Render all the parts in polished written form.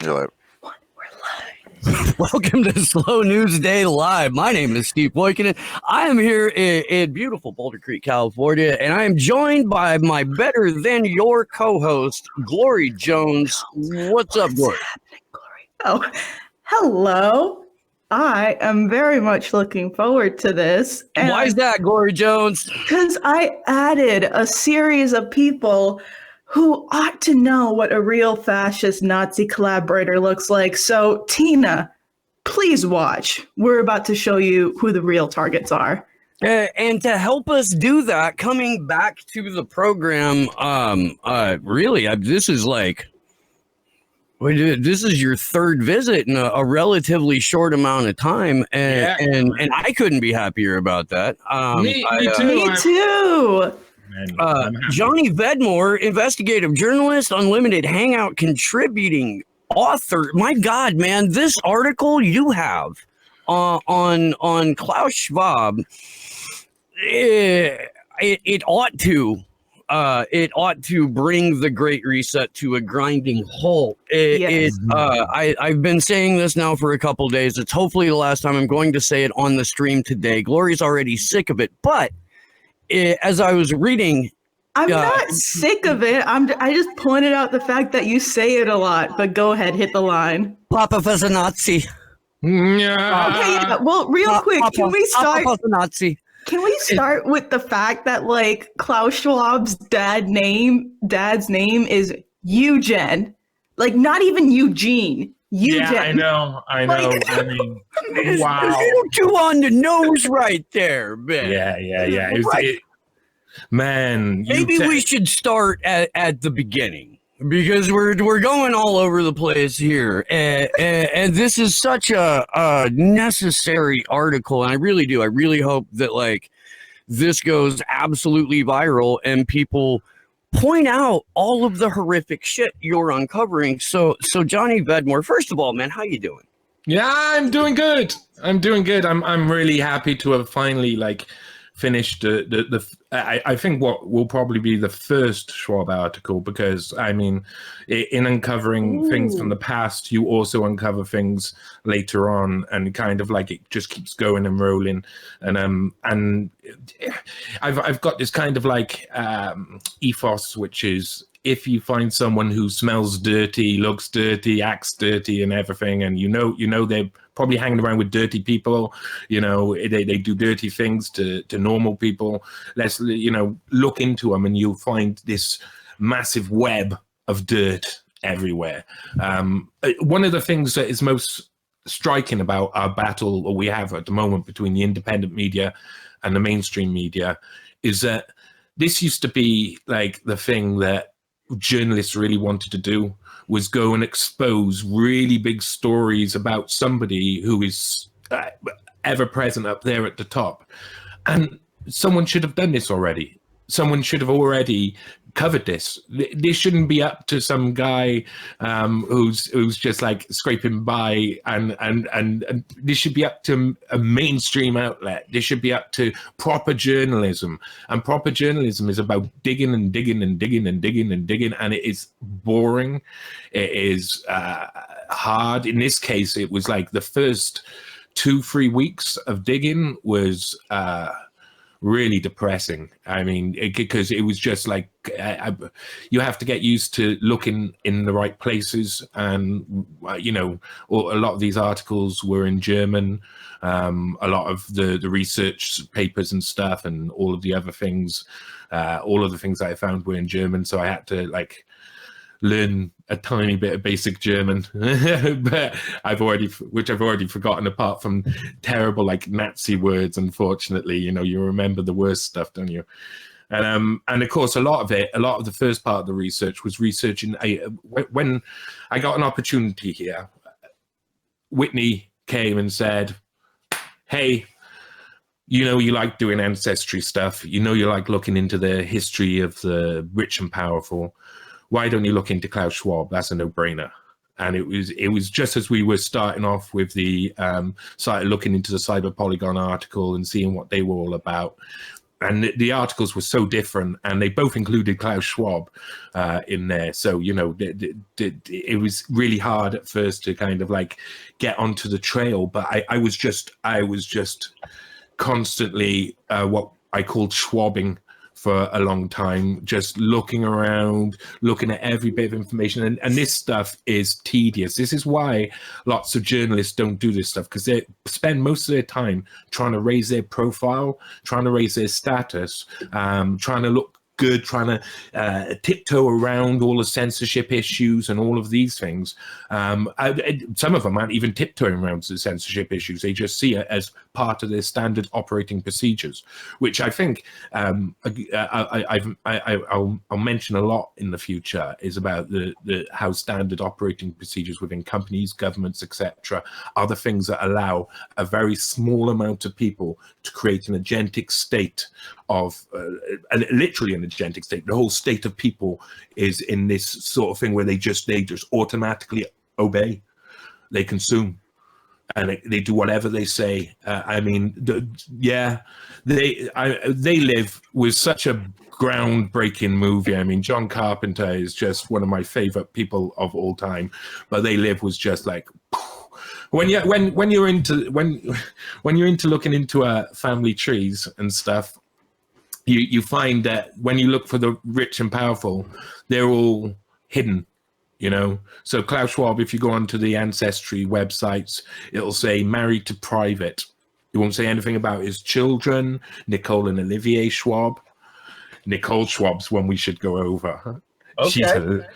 You're like, We're live. Welcome to Slow News Day Live. My name is Steve Boykinen. I am here in beautiful Boulder Creek, California, and I am joined by my better than your co-host, Glory Jones. What's up, Glory? Happening, Glory? Oh, hello. I am very much looking forward to this. Why is that, Glory Jones? Because I added a series of people who ought to know what a real fascist Nazi collaborator looks like. So, Tina, please watch. We're about to show you who the real targets are. And to help us do that, coming back to the program, this is like, this is your third visit in a relatively short amount of time, and I couldn't be happier about that. Me too. Johnny Vedmore, investigative journalist, Unlimited Hangout contributing author. My God, man, this article you have on Klaus Schwab, it ought to bring the Great Reset to a grinding halt. I've been saying this now for a couple days. It's hopefully the last time I'm going to say it on the stream today. Glory's already sick of it, but as I was reading, I'm not sick of it. I just pointed out the fact that you say it a lot. But go ahead, hit the line. Papa was a Nazi. Okay, yeah. Well, real quick, can we start? Papa was a Nazi. Can we start with the fact that like Klaus Schwab's dad's name is Eugen, like not even Eugene. Eugen. Yeah, I know. Like, I mean, wow. A little too on the nose right there, man. Yeah. Man, maybe we should start at the beginning because we're going all over the place here, and this is such a necessary article, and I really hope that like this goes absolutely viral and people point out all of the horrific shit you're uncovering. So Johnny Vedmore, first of all, man, how you doing? Yeah, I'm doing good. I'm really happy to have finally like finished I think what will probably be the first Schwab article, because I mean, in uncovering things from the past, you also uncover things later on, and kind of like it just keeps going and rolling. And I've got this kind of like ethos, which is, if you find someone who smells dirty, looks dirty, acts dirty, and everything, and you know they're probably hanging around with dirty people, they do dirty things to normal people, let's look into them, and you'll find this massive web of dirt everywhere. One of the things that is most striking about our battle that we have at the moment between the independent media and the mainstream media is that this used to be like the thing that journalists really wanted to do, was go and expose really big stories about somebody who is ever present up there at the top. And someone should have done this already. Someone should have already covered this. This shouldn't be up to some guy who's just like scraping by, and this should be up to a mainstream outlet. This should be up to proper journalism, and proper journalism is about digging and digging and digging and digging and digging, and it is boring. It is hard. In this case, it was like the first 2-3 weeks of digging was really depressing. I mean, because it was just like you have to get used to looking in the right places, and a lot of these articles were in German. A lot of the research papers and stuff, and all of the other things, all of the things that I found were in German. So I had to like learn a tiny bit of basic German, but I've already forgotten, apart from terrible like Nazi words. Unfortunately, you remember the worst stuff, don't you? And of course, a lot of the first part of the research was researching. When I got an opportunity here, Whitney came and said, "Hey, you like doing ancestry stuff. You like looking into the history of the rich and powerful. Why don't you look into Klaus Schwab? That's a no-brainer." And it was just as we were starting off with started looking into the Cyber Polygon article and seeing what they were all about. and the articles were so different, and they both included Klaus Schwab in there. So, you know, it was really hard at first to kind of like get onto the trail. But I was just constantly what I called Schwabbing for a long time, just looking around, looking at every bit of information. And this stuff is tedious. This is why lots of journalists don't do this stuff, because they spend most of their time trying to raise their profile, trying to raise their status, trying to look good, trying to tiptoe around all the censorship issues and all of these things. Some of them aren't even tiptoeing around the censorship issues. They just see it as part of their standard operating procedures, which I think I'll mention a lot in the future, is about the how standard operating procedures within companies, governments, etc., are the things that allow a very small amount of people to create an agentic state of literally an agentic state. The whole state of people is in this sort of thing where they just automatically obey, they consume, and they do whatever they say. I mean, they live with such a groundbreaking movie. I mean, John Carpenter is just one of my favorite people of all time, but They Live was just like, when you're into looking into family trees and stuff, you find that when you look for the rich and powerful, they're all hidden, you know. So Klaus Schwab, if you go onto the Ancestry websites, it'll say married to private. It won't say anything about his children, Nicole and Olivier Schwab. Nicole Schwab's one we should go over. Okay.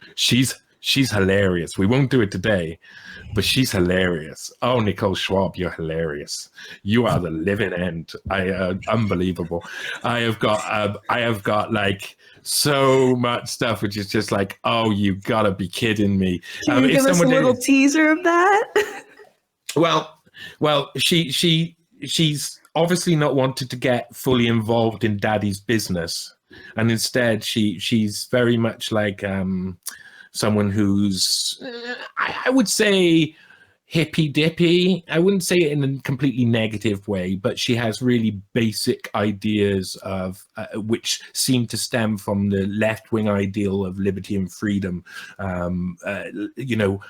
She's hilarious. We won't do it today, but she's hilarious. Oh, Nicole Schwab, you're hilarious. You are the living end. Unbelievable. I have got like so much stuff, which is just like, oh, you gotta be kidding me. Can you give us a little teaser of that? Well, she's obviously not wanted to get fully involved in Daddy's business, and instead she's very much like someone who's, I would say, hippy dippy. I wouldn't say it in a completely negative way, but she has really basic ideas of which seem to stem from the left wing ideal of liberty and freedom. You know,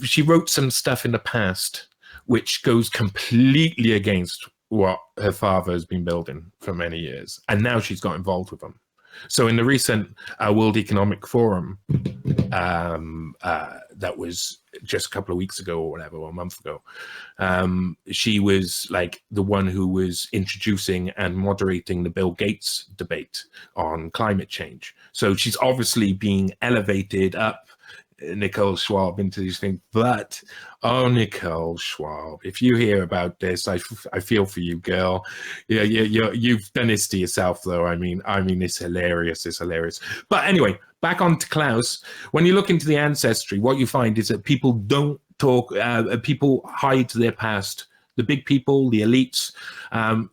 she wrote some stuff in the past which goes completely against what her father has been building for many years, and now she's got involved with them. So in the recent World Economic Forum that was just a couple of weeks ago or whatever, or a month ago, she was like the one who was introducing and moderating the Bill Gates debate on climate change. So she's obviously being elevated up, Nicole Schwab, into these things. But oh, Nicole Schwab, if you hear about this, I feel for you, girl. Yeah, you've done this to yourself, though. I mean, it's hilarious. It's hilarious. But anyway, back on to Klaus. When you look into the Ancestry, what you find is that people don't talk. People hide their past. The big people, the elites,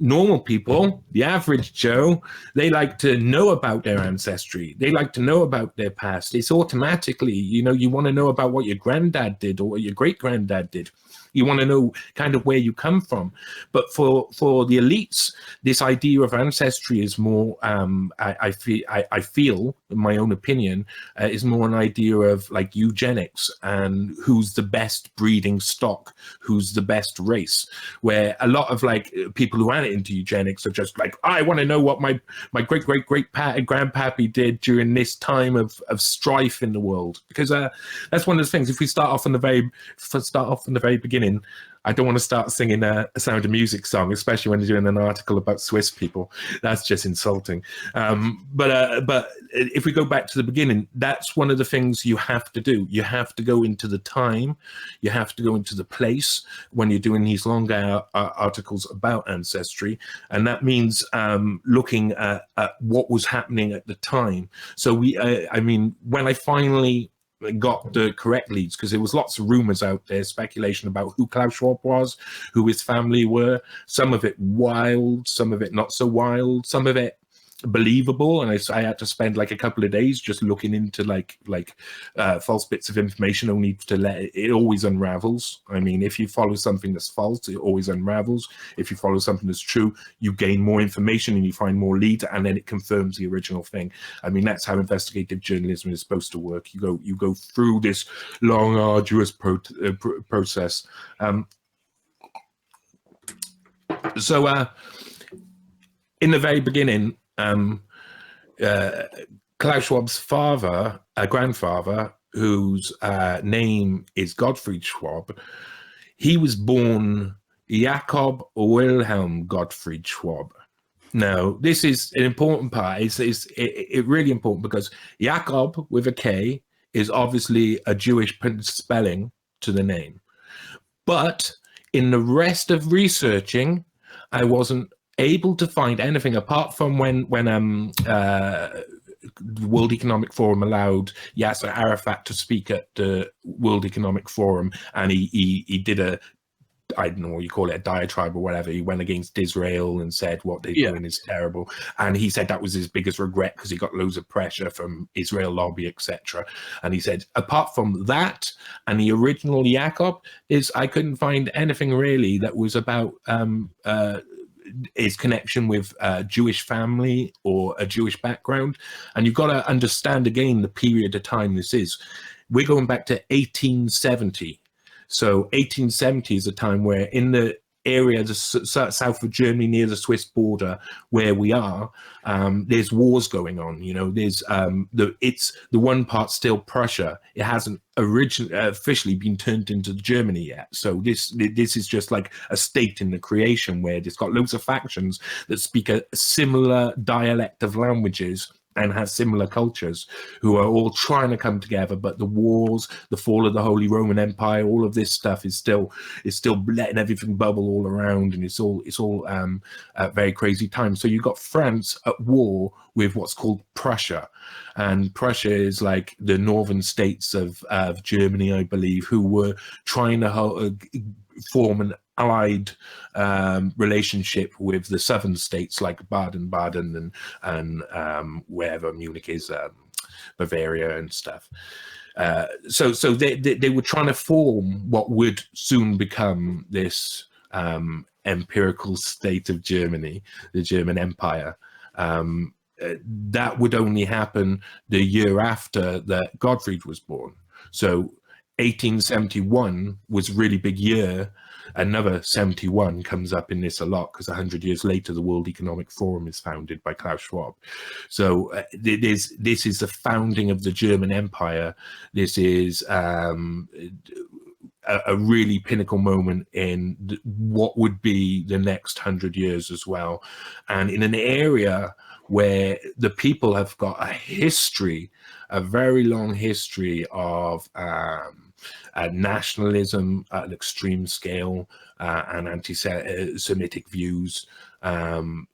normal people, the average Joe, they like to know about their ancestry. They like to know about their past. It's automatically, you know, you want to know about what your granddad did or what your great granddad did. You want to know kind of where you come from. But for the elites, this idea of ancestry is more, I feel, in my own opinion, is more an idea of like eugenics and who's the best breeding stock, who's the best race, where a lot of like people who aren't into eugenics are just like, I want to know what my great grandpappy did during this time of strife in the world. Because that's one of the things. If we start off from the very beginning, I don't want to start singing a Sound of Music song, especially when you're doing an article about Swiss people. That's just insulting. But if we go back to the beginning, that's one of the things you have to do. You have to go into the time. You have to go into the place when you're doing these longer articles about ancestry. And that means looking at what was happening at the time. So when I finally got the correct leads, because there was lots of rumors out there, speculation about who Klaus Schwab was, who his family were, some of it wild, some of it not so wild, some of it believable, and I had to spend like a couple of days just looking into like false bits of information, only to let it always unravels. I mean, if you follow something that's false, it always unravels. If you follow something that's true, you gain more information and you find more leads, and then it confirms the original thing. I mean, that's how investigative journalism is supposed to work. You go through this long, arduous process. So in the very beginning, Klaus Schwab's grandfather, whose name is Gottfried Schwab, he was born Jakob Wilhelm Gottfried Schwab. Now, this is an important part. It's really important because Jakob with a K is obviously a Jewish spelling to the name. But in the rest of researching, I wasn't able to find anything apart from when the World Economic Forum allowed Yasser Arafat to speak at the World Economic Forum, and he did I don't know what you call it, a diatribe or whatever. He went against Israel and said what they're doing is terrible. And he said that was his biggest regret because he got loads of pressure from Israel lobby, etc. And he said, apart from that and the original Jakob, I couldn't find anything really that was about his connection with a Jewish family or a Jewish background. And you've got to understand again the period of time this is. We're going back to 1870. So 1870 is a time where in the area, the south of Germany, near the Swiss border, where we are, there's wars going on. You know, there's the one part still Prussia. It hasn't officially been turned into Germany yet. So this is just like a state in the creation where it's got loads of factions that speak a similar dialect of languages and have similar cultures, who are all trying to come together. But the wars, the fall of the Holy Roman Empire, all of this stuff is still letting everything bubble all around, and it's all a very crazy time. So you've got France at war with what's called Prussia, and Prussia is like the northern states of Germany, I believe, who were trying to form an allied relationship with the southern states like Baden-Baden and wherever Munich is, Bavaria and stuff. So they were trying to form what would soon become this empirical state of Germany, the German Empire. That would only happen the year after that Gottfried was born. So 1871 was a really big year. Another 71 comes up in this a lot because 100 years later, the World Economic Forum is founded by Klaus Schwab. So this is the founding of the German Empire. This is a really pinnacle moment in what would be the next 100 years as well. And in an area where the people have got a history, a very long history of nationalism at an extreme scale and anti-Semitic views.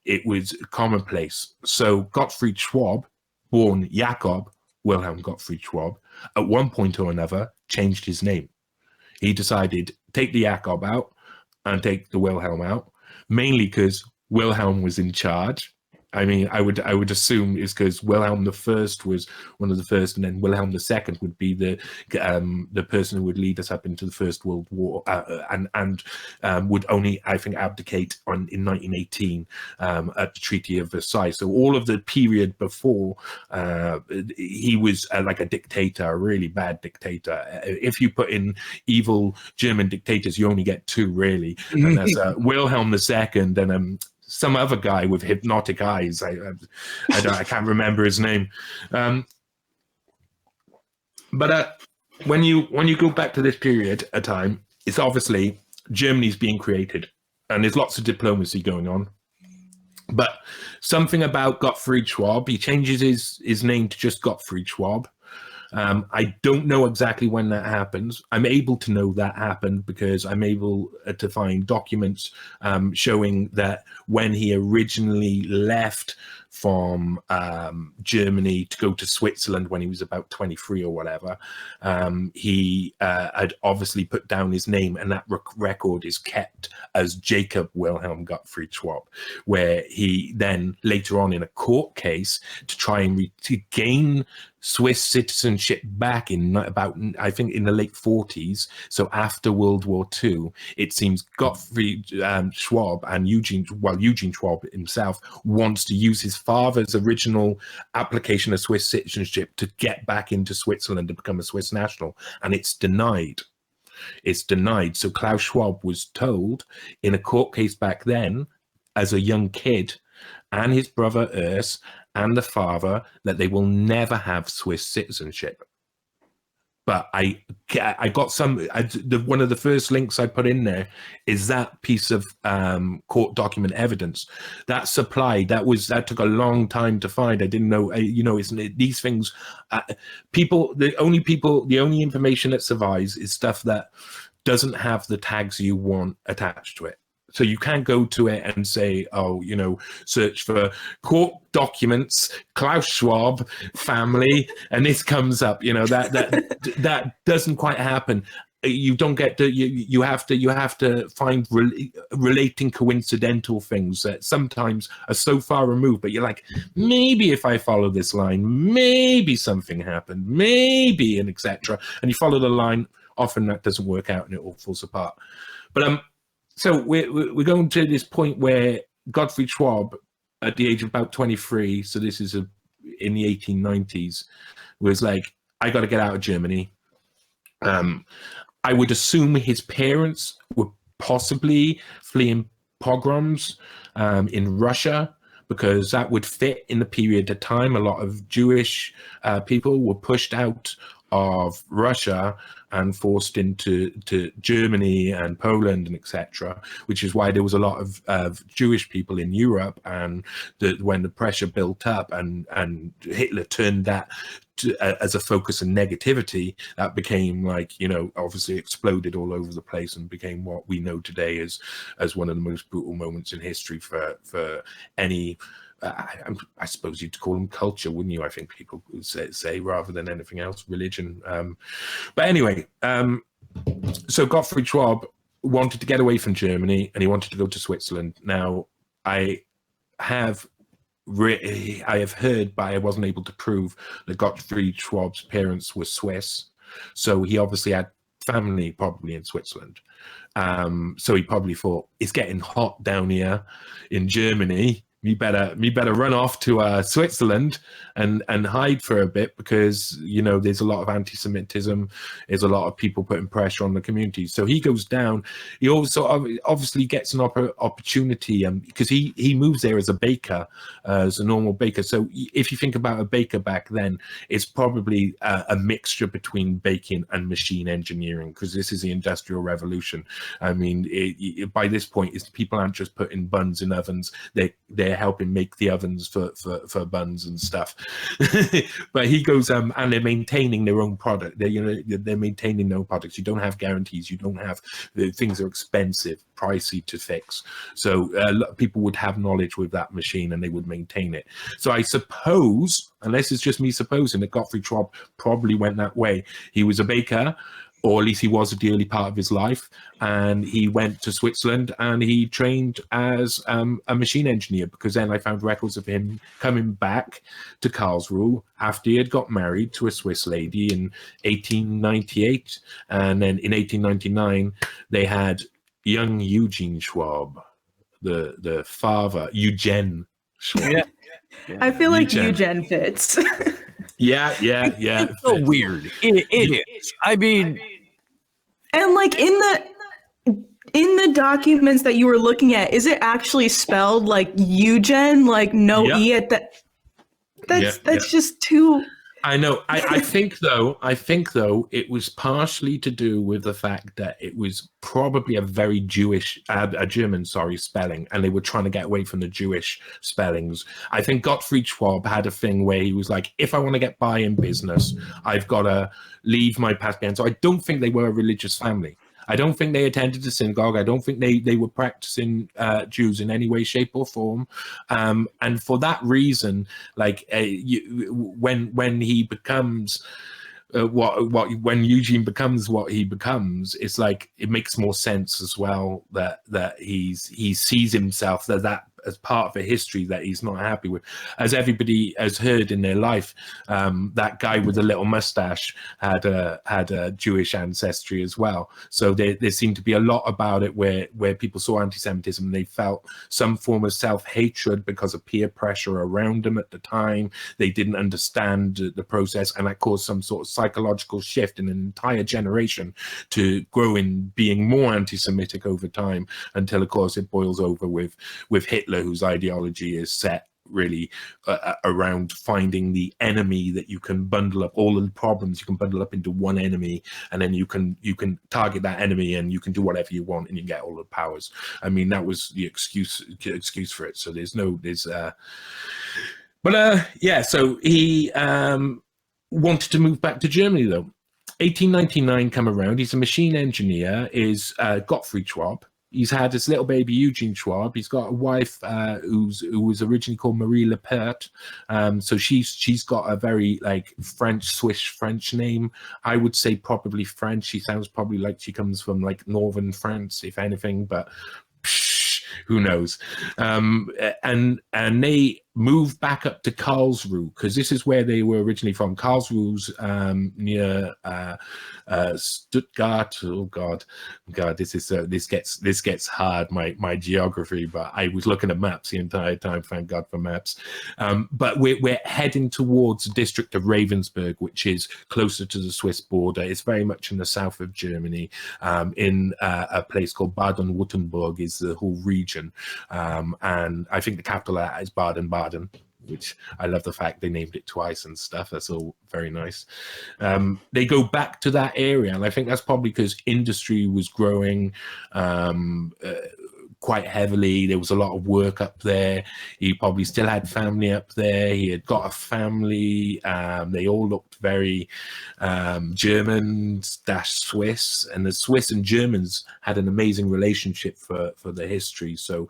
It was commonplace. So Gottfried Schwab, born Jakob Wilhelm Gottfried Schwab, at one point or another changed his name. He decided take the Jakob out and take the Wilhelm out, mainly because Wilhelm was in charge. I mean, I would assume it's because Wilhelm I was one of the first, and then Wilhelm II would be the person who would lead us up into the First World War, and would only, I think, abdicate in 1918 at the Treaty of Versailles. So all of the period before, he was like a dictator, a really bad dictator. If you put in evil German dictators, you only get two really, and that's Wilhelm II and some other guy with hypnotic eyes. I can't remember his name. But when you go back to this period of time, it's obviously Germany's being created, and there's lots of diplomacy going on. But something about Gottfried Schwab, he changes his name to just Gottfried Schwab. I don't know exactly when that happens. I'm able to know that happened because I'm able to find documents showing that when he originally left from Germany to go to Switzerland when he was about 23 or whatever. He had obviously put down his name, and that record is kept as Jacob Wilhelm Gottfried Schwab, where he then later on in a court case to try and to gain Swiss citizenship back in about, I think, in the late 40s. So after World War II, it seems Gottfried Schwab and Eugene Schwab himself wants to use his father's original application of Swiss citizenship to get back into Switzerland to become a Swiss national, and it's denied. It's denied. So Klaus Schwab was told in a court case back then, as a young kid, and his brother Urs and the father, that they will never have Swiss citizenship. But I got one of the first links I put in there is that piece of court document evidence that supplied. That took a long time to find. I didn't know, isn't it? These things, the only information that survives is stuff that doesn't have the tags you want attached to it. So you can't go to it and say, search for court documents, Klaus Schwab family, and this comes up. That doesn't quite happen. You don't get to. You have to find relating coincidental things that sometimes are so far removed. But you're like, maybe if I follow this line, maybe something happened, maybe, and etc. And you follow the line. Often that doesn't work out, and it all falls apart. But So we're going to this point where Gottfried Schwab, at the age of about 23, so this is in the 1890s, was like, I got to get out of Germany. I would assume his parents were possibly fleeing pogroms in Russia, because that would fit in the period of time. A lot of Jewish people were pushed out of Russia and forced into Germany and Poland and etc., which is why there was a lot of Jewish people in Europe. And when the pressure built up and Hitler turned that as a focus of negativity, that became obviously exploded all over the place and became what we know today as one of the most brutal moments in history for any. I suppose you'd call them culture, wouldn't you? I think people would say rather than anything else, religion. But anyway, so Gottfried Schwab wanted to get away from Germany and he wanted to go to Switzerland. Now, I have heard, but I wasn't able to prove, that Gottfried Schwab's parents were Swiss. So he obviously had family probably in Switzerland. So he probably thought, it's getting hot down here in Germany. Me better run off to Switzerland and hide for a bit, because there's a lot of anti-Semitism. There's a lot of people putting pressure on the community. So he goes down. He also obviously gets an opportunity because he moves there as a baker, as a normal baker. So if you think about a baker back then, it's probably a mixture between baking and machine engineering, because this is the Industrial Revolution. I mean, by this point, people aren't just putting buns in ovens. They're helping make the ovens for buns and stuff. But he goes and they're maintaining their own product. They're maintaining their own products. You don't have guarantees. You don't have, things are expensive, pricey to fix. So people would have knowledge with that machine and they would maintain it. So I suppose, unless it's just me supposing, that Gottfried Schwab probably went that way. He was a baker, or at least he was at the early part of his life, and he went to Switzerland and he trained as a machine engineer, because then I found records of him coming back to Karlsruhe after he had got married to a Swiss lady in 1898, and then in 1899 they had young Eugene Schwab, the father, Eugen Schwab. Yeah. I feel like Eugen fits. Yeah. It's so weird. It is. I mean, and in the documents that you were looking at, is it actually spelled like Eugen, like no E at the? That's just too. I know. I think though, it was partially to do with the fact that it was probably a very German spelling, and they were trying to get away from the Jewish spellings. I think Gottfried Schwab had a thing where he was like, if I want to get by in business, I've got to leave my past behind. So I don't think they were a religious family. I don't think they attended the synagogue. I don't think they were practicing Jews in any way, shape, or form. And for that reason, like when he becomes when Eugene becomes what he becomes, it's like it makes more sense as well that he sees himself that as part of a history that he's not happy with. As everybody has heard in their life, that guy with the little mustache had a Jewish ancestry as well. So there seemed to be a lot about it where people saw anti-Semitism and they felt some form of self-hatred because of peer pressure around them at the time. They didn't understand the process, and that caused some sort of psychological shift in an entire generation to grow in being more anti-Semitic over time, until of course it boils over with Hitler, whose ideology is set really around finding the enemy that you can bundle up, all of the problems you can bundle up into one enemy, and then you can target that enemy and you can do whatever you want and you get all the powers. I mean, that was the excuse for it. So yeah, so he wanted to move back to Germany though. 1899 come around, he's a machine engineer, is Gottfried Schwab. He's had his little baby Eugene Schwab. He's got a wife who was originally called Marie Lepert. So she's got a very like Swiss French name. I would say probably French. She sounds probably like she comes from like northern France, if anything, but who knows? And they moved back up to Karlsruhe, because this is where they were originally from. Karlsruhe's near Stuttgart. Oh God, this gets hard. My geography, but I was looking at maps the entire time. Thank God for maps. But we're heading towards the district of Ravensburg, which is closer to the Swiss border. It's very much in the south of Germany, in a place called Baden-Württemberg is the whole region, and I think the capital of that is Baden-Baden, which I love the fact they named it twice and stuff. That's all very nice. They go back to that area, and I think that's probably because industry was growing quite heavily. There was a lot of work up there. He probably still had family up there. He had got a family. They all looked very German/Swiss, and the Swiss and Germans had an amazing relationship for the history. So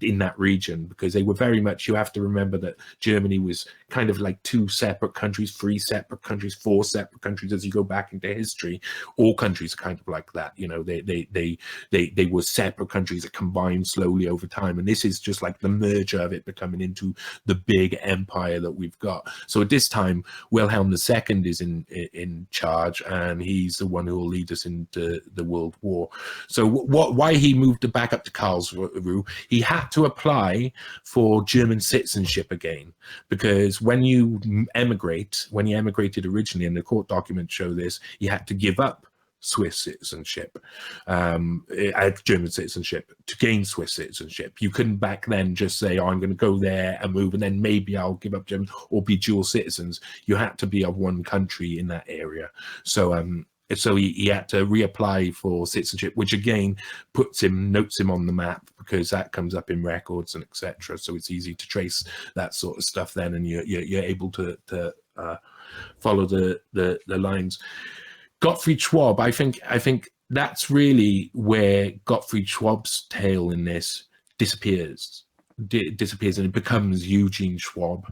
in that region, because they were very much, you have to remember that Germany was kind of like 2 separate countries, 3 separate countries, 4 separate countries. As you go back into history, all countries are kind of like that. You know, they were separate countries that combined slowly over time, and this is just like the merger of it becoming into the big empire that we've got. So at this time, Wilhelm II is in charge, and he's the one who will lead us into the World War. So why he moved back up to Karlsruhe, he had to apply for German citizenship again, because when you emigrate, when he emigrated originally, and the court documents show this, he had to give up Swiss citizenship, German citizenship, to gain Swiss citizenship. You couldn't back then just say, oh, I'm going to go there and move, and then maybe I'll give up German or be dual citizens. You had to be of one country in that area. So he had to reapply for citizenship, which again notes him on the map, because that comes up in records and etc. So it's easy to trace that sort of stuff then, and you're able to follow the lines. Gottfried Schwab, I think that's really where Gottfried Schwab's tale in this disappears, and it becomes Eugene Schwab,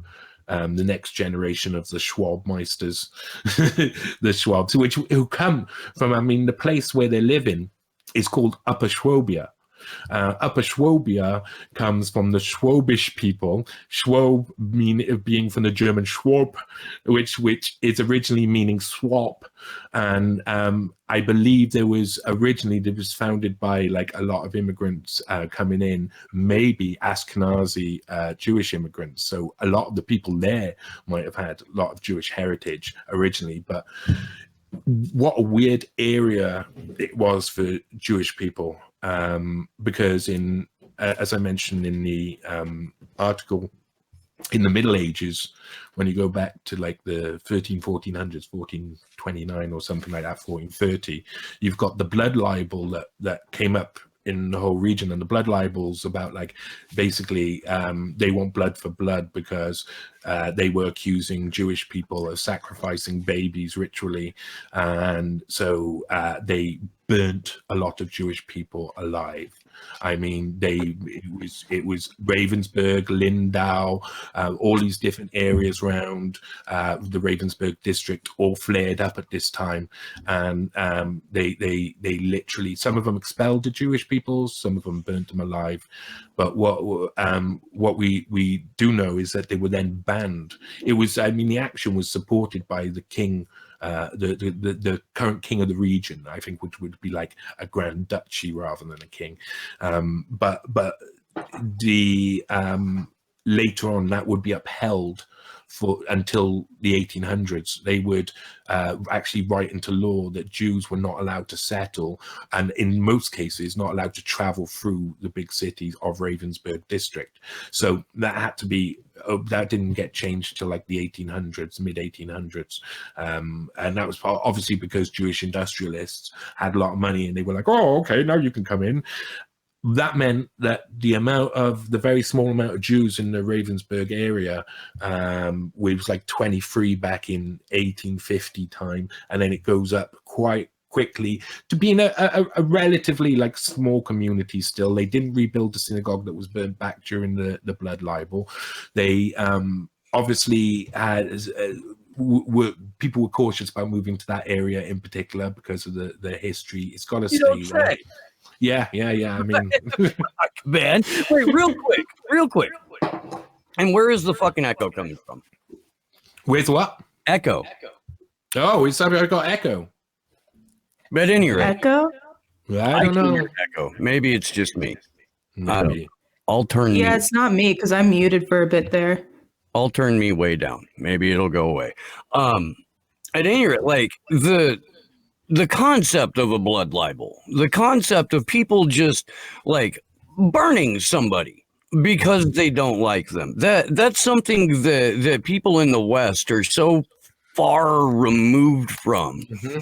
the next generation of the Schwabmeisters, the Schwabs, who come from, I mean, the place where they live in is called Upper Schwabia. Upper Schwabia comes from the Schwabish people, Schwab being from the German Schwab, which is originally meaning swap. And I believe it was founded by like a lot of immigrants coming in, maybe Ashkenazi Jewish immigrants. So a lot of the people there might have had a lot of Jewish heritage originally, but what a weird area it was for Jewish people, because as I mentioned in the article, in the Middle Ages, when you go back to like the 1400s, 1429 or something like that, 1430, you've got the blood libel that came up in the whole region, and the blood libels about like basically they want blood for blood because they were accusing Jewish people of sacrificing babies ritually, and so they burnt a lot of Jewish people alive. I mean, it was Ravensburg, Lindau, all these different areas around the Ravensburg district all flared up at this time, and they literally, some of them expelled the Jewish people, some of them burnt them alive. But what we do know is that they were then banned. It was, I mean, the action was supported by the king. The current king of the region, I think, which would be like a grand duchy rather than a king. But the later on that would be upheld for until the 1800s. They would actually write into law that Jews were not allowed to settle, and in most cases not allowed to travel through the big cities of Ravensburg district. So that had to be, that didn't get changed till like the 1800s, mid 1800s, and that was obviously because Jewish industrialists had a lot of money and they were like, oh, okay, now you can come in. That meant that the very small amount of Jews in the Ravensburg area was like 23 back in 1850 time, and then it goes up quite quickly to being a relatively like small community still. They didn't rebuild the synagogue that was burnt back during the blood libel. They obviously had people were cautious about moving to that area in particular because of the history. It's got to stay right. Yeah. I mean, man, wait, real quick. And where is the fucking echo coming from? Where's what? Echo. Oh, I got echo. But at any rate, Echo? I don't know. Echo. Maybe it's just me. Maybe. I'll turn. Yeah, it's not me because I'm muted for a bit there. I'll turn me way down. Maybe it'll go away. At any rate, like the concept of a blood libel, the concept of people just like burning somebody because they don't like them. That's something that people in the West are so far removed from. Mm-hmm.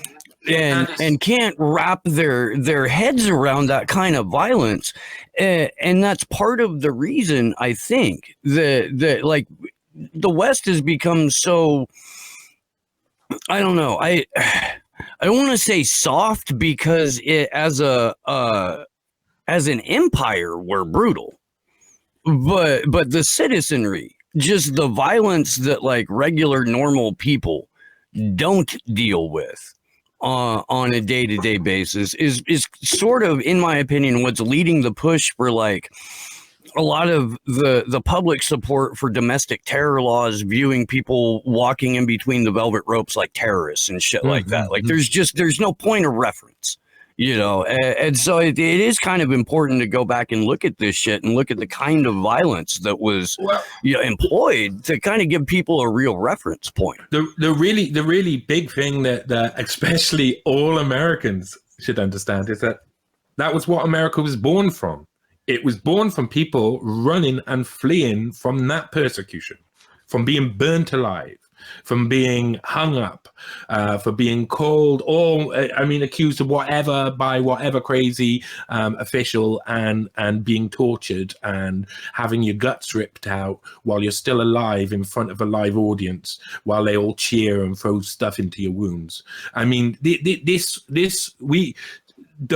And can't wrap their heads around that kind of violence. And that's part of the reason I think that like the West has become so, I don't know, I don't want to say soft because it as an empire we're brutal, but the citizenry, just the violence that like regular normal people don't deal with on a day-to-day basis is sort of, in my opinion, what's leading the push for like a lot of the public support for domestic terror laws, viewing people walking in between the velvet ropes like terrorists and shit like that. Like there's no point of reference, you know? And so it is kind of important to go back and look at this shit and look at the kind of violence that was employed to kind of give people a real reference point. The really big thing that especially all Americans should understand is that was what America was born from. It was born from people running and fleeing from that persecution, from being burnt alive, from being hung up, for being called accused of whatever by whatever crazy official and being tortured and having your guts ripped out while you're still alive in front of a live audience while they all cheer and throw stuff into your wounds. I mean, the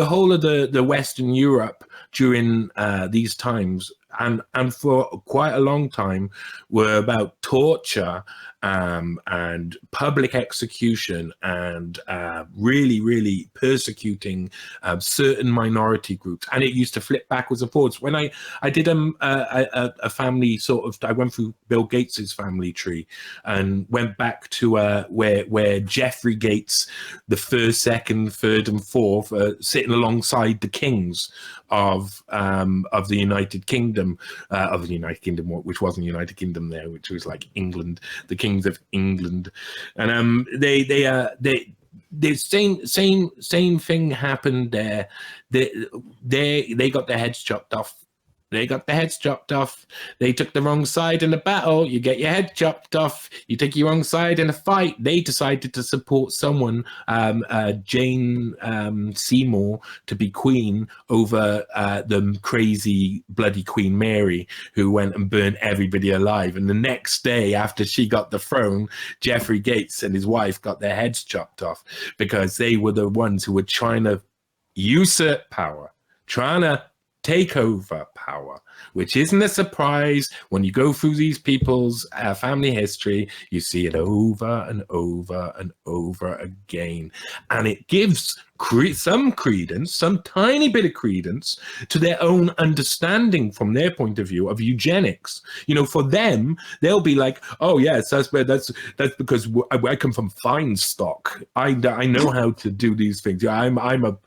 whole of the Western Europe during these times and for quite a long time were about torture and public execution and really, really persecuting certain minority groups. And it used to flip backwards and forwards. When I did a family sort of, I went through Bill Gates's family tree and went back to where Jeffrey Gates, the first, second, third, and fourth, sitting alongside the kings of the United Kingdom, which wasn't United Kingdom there, which was like England, the kings of England, and the same thing happened there. They got their heads chopped off They got their heads chopped off. They took the wrong side in a battle. You get your head chopped off. You take your wrong side in a fight. They decided to support someone, Jane Seymour, to be queen over the crazy bloody Queen Mary, who went and burnt everybody alive. And the next day after she got the throne, Geoffrey Gates and his wife got their heads chopped off because they were the ones who were trying to usurp power, trying to take over power, which isn't a surprise. When you go through these people's family history, you see it over and over and over again. And it gives some credence, some tiny bit of credence to their own understanding from their point of view of eugenics. You know, for them, they'll be like, oh yes, that's because I come from fine stock. I know how to do these things. I'm from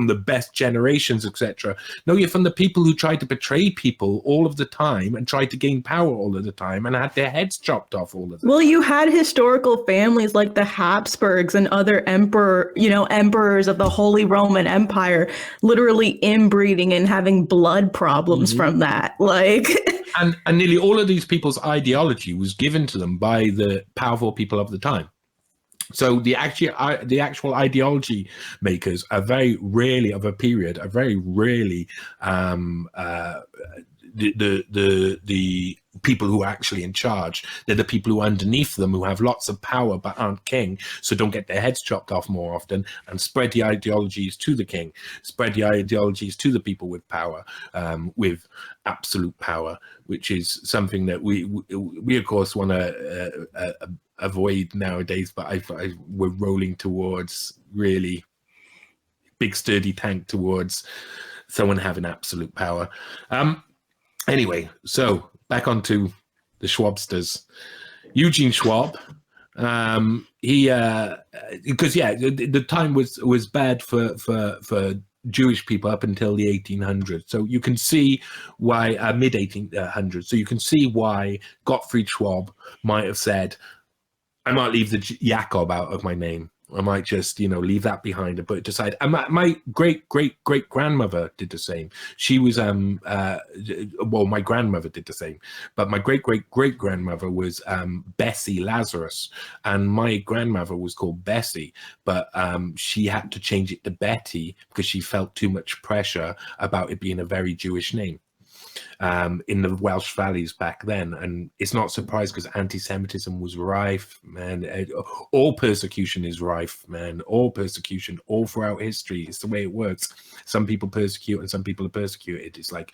the best generations, etc. No, you're from the people who tried to betray people all of the time and tried to gain power all of the time and had their heads chopped off all of the time. Well, you had historical families like the Habsburgs and other emperors of the Holy Roman Empire literally inbreeding and having blood problems from that. Like, and nearly all of these people's ideology was given to them by the powerful people of the time. So the actual ideology makers are very rarely of a period, are very rarely the people who are actually in charge. They're the people who are underneath them, who have lots of power but aren't king, so don't get their heads chopped off more often, and spread the ideologies to the king, spread the ideologies to the people with power, with absolute power, which is something that we of course want to avoid nowadays. But we're rolling towards really big sturdy tank towards someone having absolute power. Anyway, so back onto the Schwabsters. Eugene Schwab, he because the time was bad for Jewish people up until the 1800s. So you can see why mid 1800s. So you can see why Gottfried Schwab might have said, I might leave the Jacob out of my name. I might just, leave that behind and put it aside. And my great-great-great-grandmother did the same. She was, my grandmother did the same. But my great-great-great-grandmother was Bessie Lazarus. And my grandmother was called Bessie. But she had to change it to Betty because she felt too much pressure about it being a very Jewish name. In the Welsh valleys back then, and it's not surprised because anti-Semitism was rife, man. All persecution is rife, man. All persecution, all throughout history. It's the way it works. Some people persecute and some people are persecuted. It's like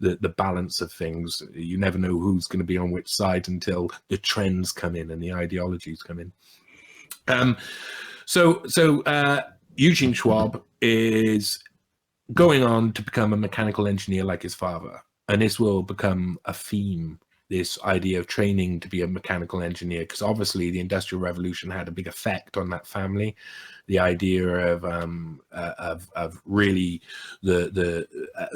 the balance of things. You never know who's going to be on which side until the trends come in and the ideologies come in. So Eugene Schwab is going on to become a mechanical engineer like his father. And this will become a theme, this idea of training to be a mechanical engineer, because obviously the Industrial Revolution had a big effect on that family. The idea of really the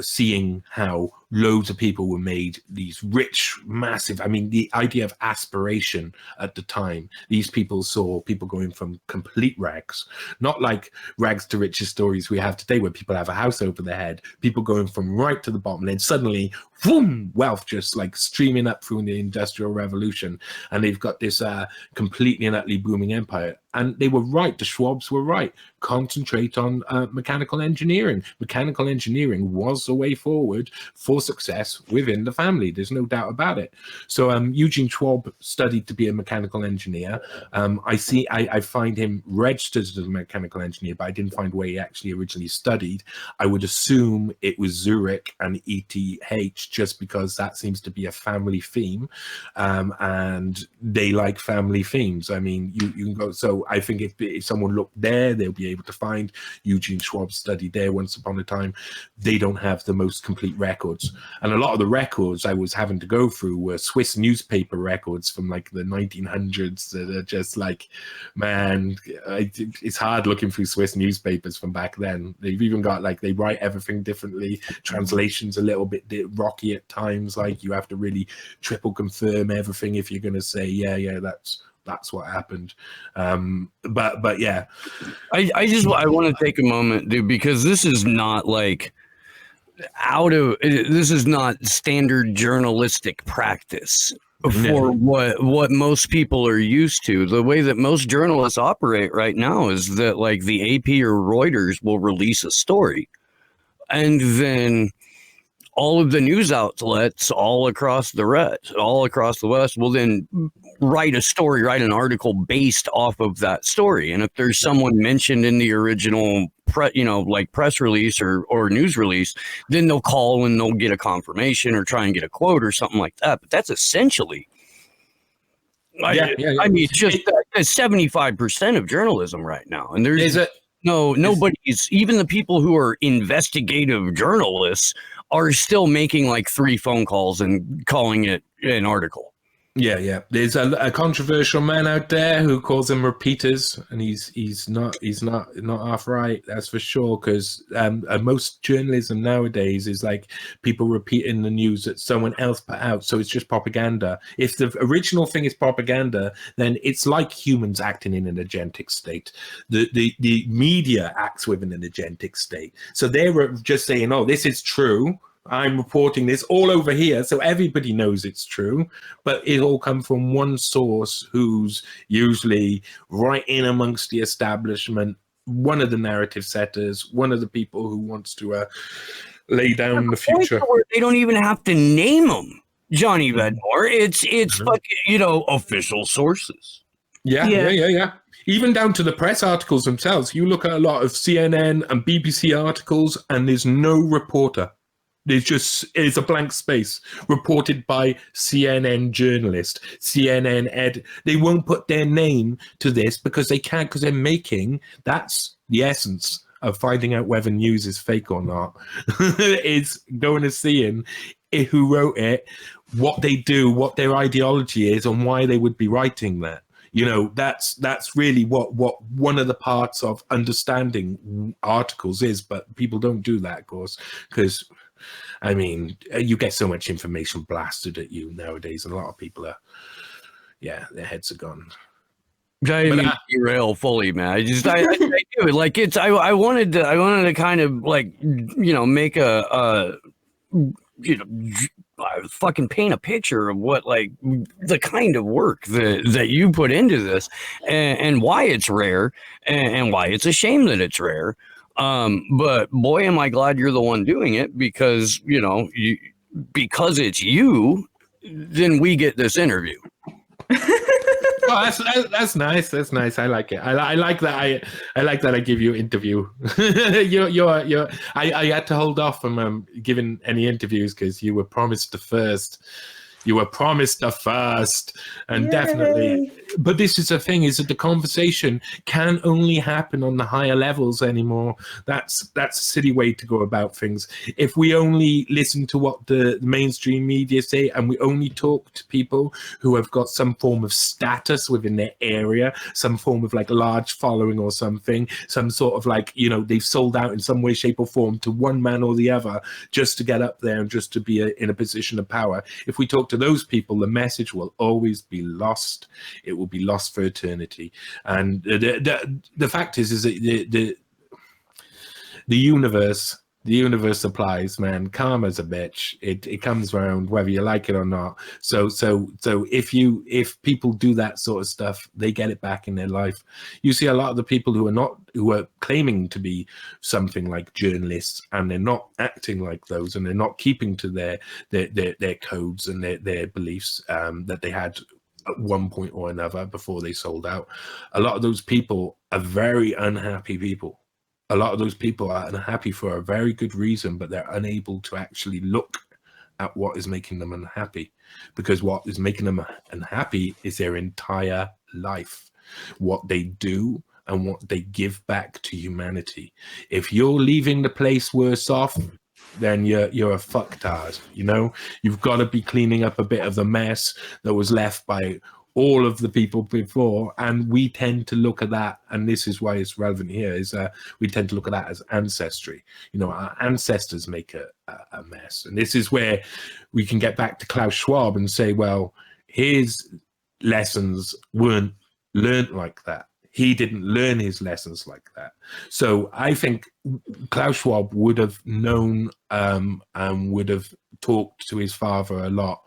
seeing how loads of people were made these rich, massive. I mean, the idea of aspiration at the time. These people saw people going from complete rags, not like rags to riches stories we have today, where people have a house over their head. People going from right to the bottom, and then suddenly, boom, wealth just like streaming up through the Industrial Revolution, and they've got this completely and utterly booming empire. And they were right. The Schwabs were right. Concentrate on mechanical engineering. Mechanical engineering was the way forward for success within the family. There's no doubt about it. So Eugene Schwab studied to be a mechanical engineer. I find him registered as a mechanical engineer, but I didn't find where he actually originally studied. I would assume it was Zurich and ETH, just because that seems to be a family theme, and they like family themes. I mean, you can go. So I think if someone looked there, they'll be able to find Eugene Schwab studied there once upon a time. They don't have the most complete records, and a lot of the records I was having to go through were Swiss newspaper records from like the 1900s that are just like, man, it's hard looking through Swiss newspapers from back then. They've even got like, they write everything differently. Translations a little bit rocky at times. Like you have to really triple confirm everything if you're going to say, yeah, that's what happened. But yeah, I want to take a moment, dude, because this is not like this is not standard journalistic practice for what most people are used to. The way that most journalists operate right now is that like the AP or Reuters will release a story, and then all of the news outlets all across the West will then write an article based off of that story. And if there's someone mentioned in the original press release or news release, then they'll call and they'll get a confirmation or try and get a quote or something like that. But that's essentially, I mean, it's just 75% of journalism right now. And nobody's, even the people who are investigative journalists are still making like 3 phone calls and calling it an article. Yeah. There's a controversial man out there who calls them repeaters, and he's not half right. That's for sure. Because most journalism nowadays is like people repeating the news that someone else put out, so it's just propaganda. If the original thing is propaganda, then it's like humans acting in an agentic state. The media acts within an agentic state, so they're just saying, "Oh, this is true. I'm reporting this all over here," so everybody knows it's true, but it all comes from one source who's usually right in amongst the establishment, one of the narrative setters, one of the people who wants to lay down the future. They don't even have to name them, Johnny Vedmore. It's fucking, official sources. Yeah. Even down to the press articles themselves. You look at a lot of CNN and BBC articles, and there's no reporter. It's a blank space reported by CNN journalist, CNN They won't put their name to this because they can't, because that's the essence of finding out whether news is fake or not. It's going to seeing who wrote it, what they do, what their ideology is, and why they would be writing that. That's really what one of the parts of understanding articles is, but people don't do that, of course, because I mean, you get so much information blasted at you nowadays, and a lot of people their heads are gone. I derail fully, man. I do it like it's. I wanted to kind of like make fucking paint a picture of what like the kind of work that you put into this, and why it's rare, and why it's a shame that it's rare. But boy, am I glad you're the one doing it, because because it's you, then we get this interview. Well, that's nice. That's nice. I like it. I like that. I like that I give you interview. I had to hold off from giving any interviews because you were promised the first. You were promised the first, and Yay. Definitely. But this is the thing: is that the conversation can only happen on the higher levels anymore. That's a silly way to go about things. If we only listen to what the mainstream media say, and we only talk to people who have got some form of status within their area, some form of like large following or something, some sort of like they've sold out in some way, shape, or form to one man or the other just to get up there and just to be in a position of power. If we talk to those people, the message will always be lost. It will be lost for eternity. And the fact is that the universe applies, man. Karma's a bitch. It comes around whether you like it or not. So if people do that sort of stuff, they get it back in their life. You see a lot of the people who are claiming to be something like journalists, and they're not acting like those, and they're not keeping to their codes and their beliefs that they had at one point or another before they sold out. A lot of those people are very unhappy people. A lot of those people are unhappy for a very good reason, but they're unable to actually look at what is making them unhappy, because what is making them unhappy is their entire life, what they do and what they give back to humanity. If you're leaving the place worse off, then you're a fucktard. You've got to be cleaning up a bit of the mess that was left by all of the people before, and we tend to look at that, and this is why it's relevant here, is we tend to look at that as ancestry. Our ancestors make a mess, and this is where we can get back to Klaus Schwab and say, well, his lessons weren't learned like that. he didn't learn his lessons like that. So I think Klaus Schwab would have known and would have talked to his father a lot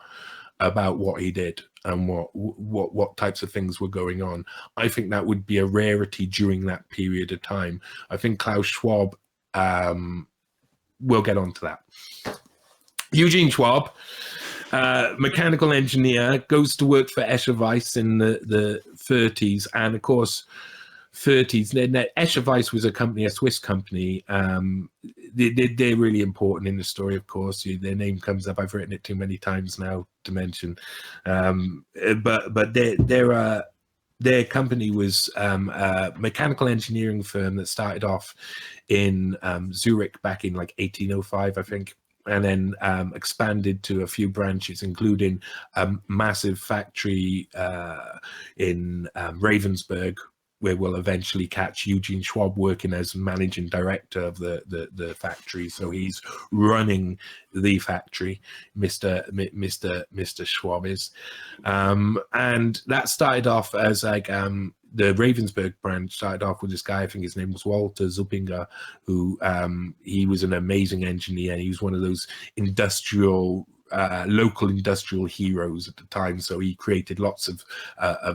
about what he did and what types of things were going on. I think that would be a rarity during that period of time. I think Klaus Schwab, we'll get on to that. Eugene Schwab, mechanical engineer, goes to work for Escher Weiss in the 30s, and of course 30s. Escher Weiss was a company, a Swiss company. They're really important in the story, of course. Their name comes up. I've written it too many times now to mention. But their company was a mechanical engineering firm that started off in Zurich back in like 1805, I think, and then expanded to a few branches, including a massive factory in Ravensburg, where we'll eventually catch Eugene Schwab working as managing director of the factory. So he's running the factory, Mr. Schwab is. And that started off as like the Ravensburg branch started off with this guy, I think his name was Walter Zuppinger, who he was an amazing engineer. He was one of those local industrial heroes at the time. So he created lots of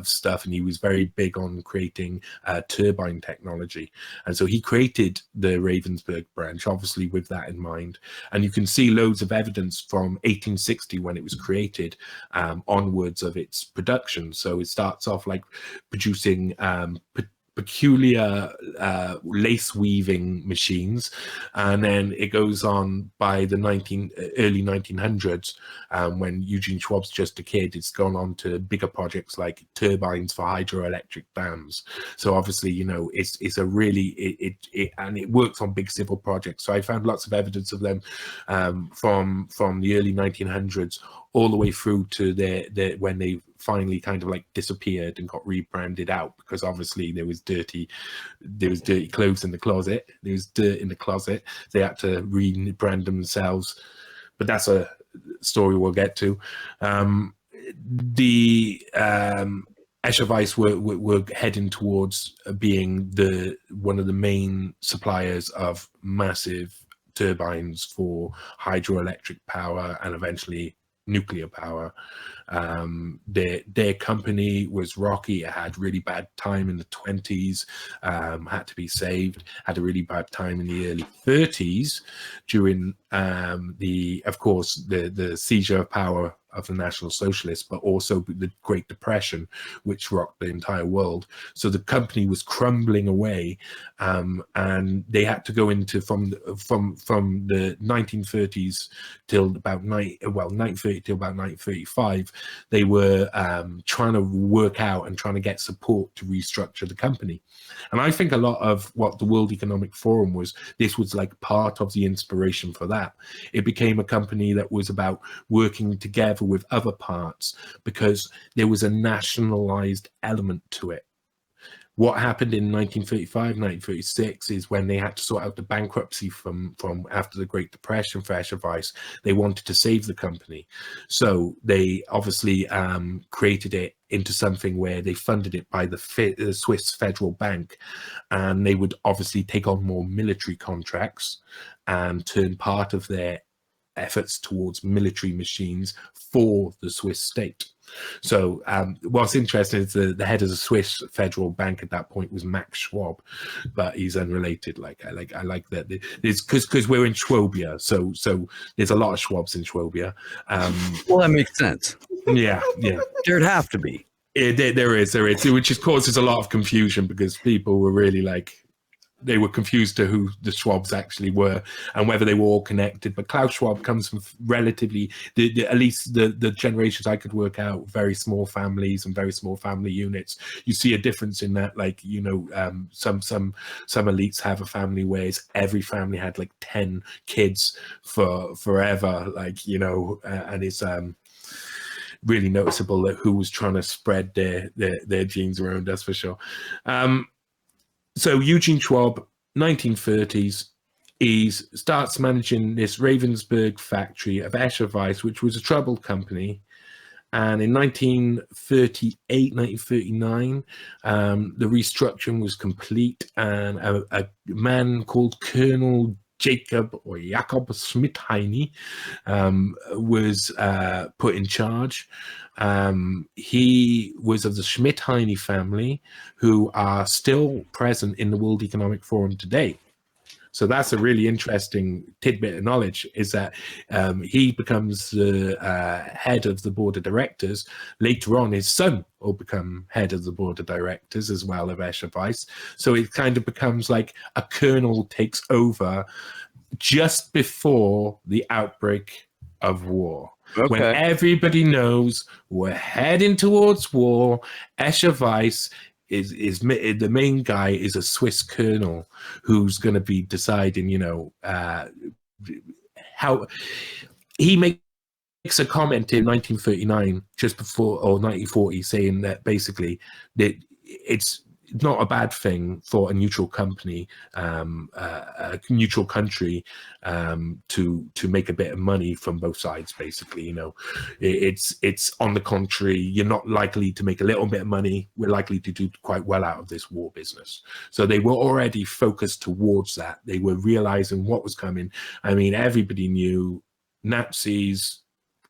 stuff, and he was very big on creating turbine technology. And so he created the Ravensburg branch, obviously with that in mind. And you can see loads of evidence from 1860 when it was created onwards of its production. So it starts off like producing peculiar lace weaving machines, and then it goes on by the early 1900s, when Eugene Schwab's just a kid. It's gone on to bigger projects like turbines for hydroelectric dams. So obviously, you know, it's a really and it works on big civil projects. So I found lots of evidence of them from the early 1900s all the way through to when they finally kind of like disappeared and got rebranded out, because obviously there was dirty clothes in the closet, there was dirt in the closet. They had to rebrand themselves, but that's a story we'll get to. The Escher Weiss were heading towards being one of the main suppliers of massive turbines for hydroelectric power and eventually nuclear power. Their company was rocky. It had really bad time in the 20s, had to be saved, had a really bad time in the early 30s during of course the seizure of power of the National Socialists, but also the Great Depression, which rocked the entire world. So the company was crumbling away, and they had to go into from the 1930s till about 1930 till about 1935. They were trying to work out and trying to get support to restructure the company. And I think a lot of what the World Economic Forum was like part of the inspiration for that. It became a company that was about working together with other parts because there was a nationalized element to it. What happened in 1935, 1936 is when they had to sort out the bankruptcy from after the Great Depression for Escher Weiss. They wanted to save the company. So they obviously created it into something where they funded it by the Swiss Federal Bank, and they would obviously take on more military contracts and turn part of their efforts towards military machines for the Swiss state. So what's interesting is the head of the Swiss Federal Bank at that point was Max Schwab, but he's unrelated. I like that. It's because we're in Schwabia, so there's a lot of Schwabs in Schwabia. Well, that makes sense. Yeah. There'd have to be. There is, which just causes a lot of confusion because people were really they were confused to who the Schwabs actually were and whether they were all connected. But Klaus Schwab comes from relatively, at least the generations I could work out, very small families and very small family units. You see a difference in that, some elites have a family where every family had 10 kids for forever, and it's really noticeable that who was trying to spread their genes around, that's for sure. So Eugene Schwab, 1930s, he starts managing this Ravensburg factory of Escher Weiss, which was a troubled company. And in 1938, 1939, the restructuring was complete, and a man called Colonel Jacob Schmidheiny was put in charge. He was of the Schmidheiny family, who are still present in the World Economic Forum today. So that's a really interesting tidbit of knowledge, is that he becomes the head of the board of directors. Later on, his son will become head of the board of directors as well of Escher Wyss. So it kind of becomes like a colonel takes over just before the outbreak of war. Okay. When everybody knows we're heading towards war, Escher Wyss is the main guy is a Swiss colonel who's going to be deciding, how he makes a comment in 1939, just before, or 1940, saying that basically that it's not a bad thing for a neutral company, a neutral country, to make a bit of money from both sides. Basically, it's on the contrary, you're not likely to make a little bit of money. We're likely to do quite well out of this war business. So they were already focused towards that. They were realizing what was coming. I mean, everybody knew Nazis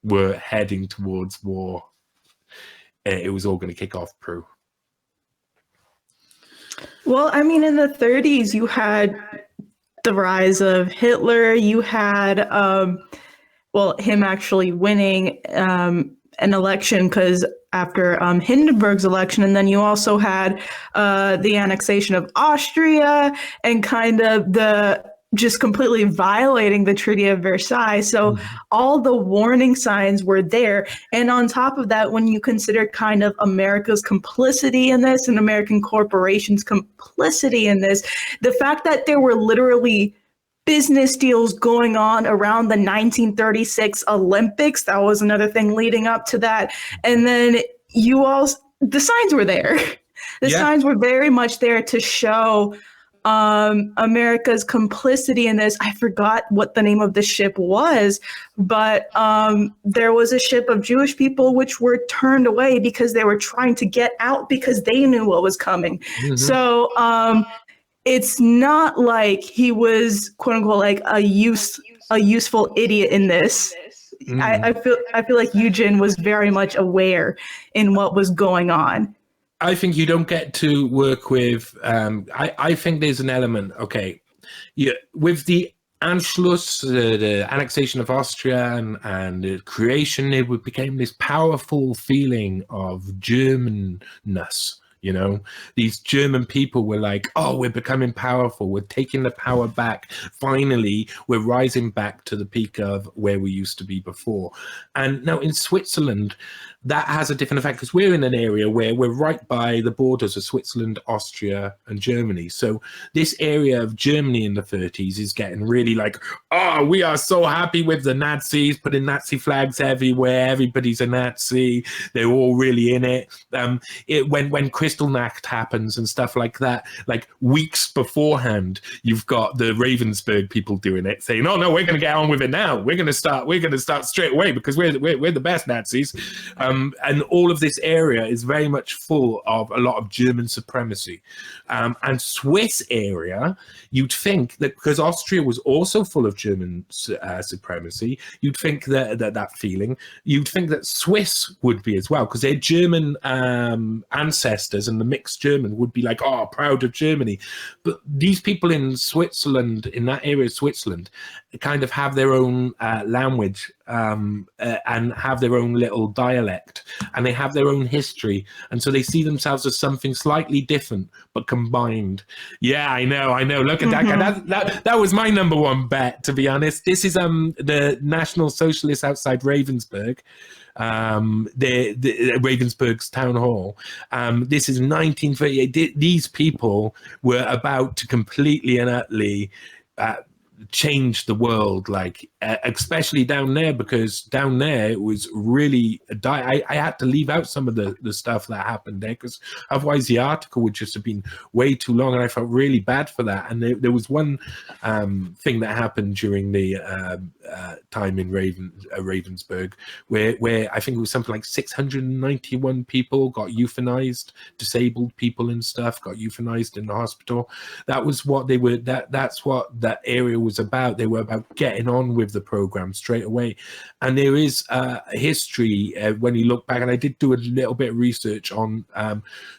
were heading towards war. It was all going to kick off, Prue. Well, I mean, in the 30s, you had the rise of Hitler. You had, him actually winning an election because after Hindenburg's election, and then you also had the annexation of Austria and kind of the just completely violating the Treaty of Versailles. So all the warning signs were there. And on top of that, when you consider kind of America's complicity in this and American corporations' complicity in this, the fact that there were literally business deals going on around the 1936 Olympics, that was another thing leading up to that. And then the signs were there. The signs were very much there to show America's complicity in this. I forgot what the name of the ship was, but there was a ship of Jewish people which were turned away because they were trying to get out because they knew what was coming. So it's not like he was, quote unquote, like a useful idiot in this. I feel like Eugen was very much aware in what was going on. I think you don't get to work with, I think there's an element, with the Anschluss, the annexation of Austria and the creation, it became this powerful feeling of Germanness. These German people were like, oh, we're becoming powerful. We're taking the power back. Finally, we're rising back to the peak of where we used to be before. And now in Switzerland, that has a different effect because we're in an area where we're right by the borders of Switzerland, Austria, and Germany. So this area of Germany in the 30s is getting really like, oh, we are so happy with the Nazis, putting Nazi flags everywhere. Everybody's a Nazi. They're all really in it. When Kristallnacht happens and stuff like that, like weeks beforehand, you've got the Ravensburg people doing it, saying, "Oh no, we're going to get on with it now. We're going to start straight away because we're the best Nazis." And all of this area is very much full of a lot of German supremacy. And Swiss area, you'd think that because Austria was also full of German supremacy, you'd think that feeling, you'd think that Swiss would be as well, because their German ancestors and the mixed German would be like, oh, proud of Germany. But these people in Switzerland, in that area of Switzerland, kind of have their own language and have their own little dialect, and they have their own history, and so they see themselves as something slightly different but combined. Yeah, I know. Look at that guy. That was my number one bet, to be honest. This is the National Socialists outside Ravensburg. The Ravensburg's town hall. This is 1938. These people were about to completely and utterly changed the world, like especially down there, because down there it was really I had to leave out some of the stuff that happened there, because otherwise the article would just have been way too long, and I felt really bad for that. And there was one thing that happened during the time in Ravensburg where I think it was something like 691 people got euthanized, disabled people and stuff got euthanized in the hospital. That was what they were, that's what that area was about. They were about getting on with the program straight away. And there is a history when you look back, and I did do a little bit of research on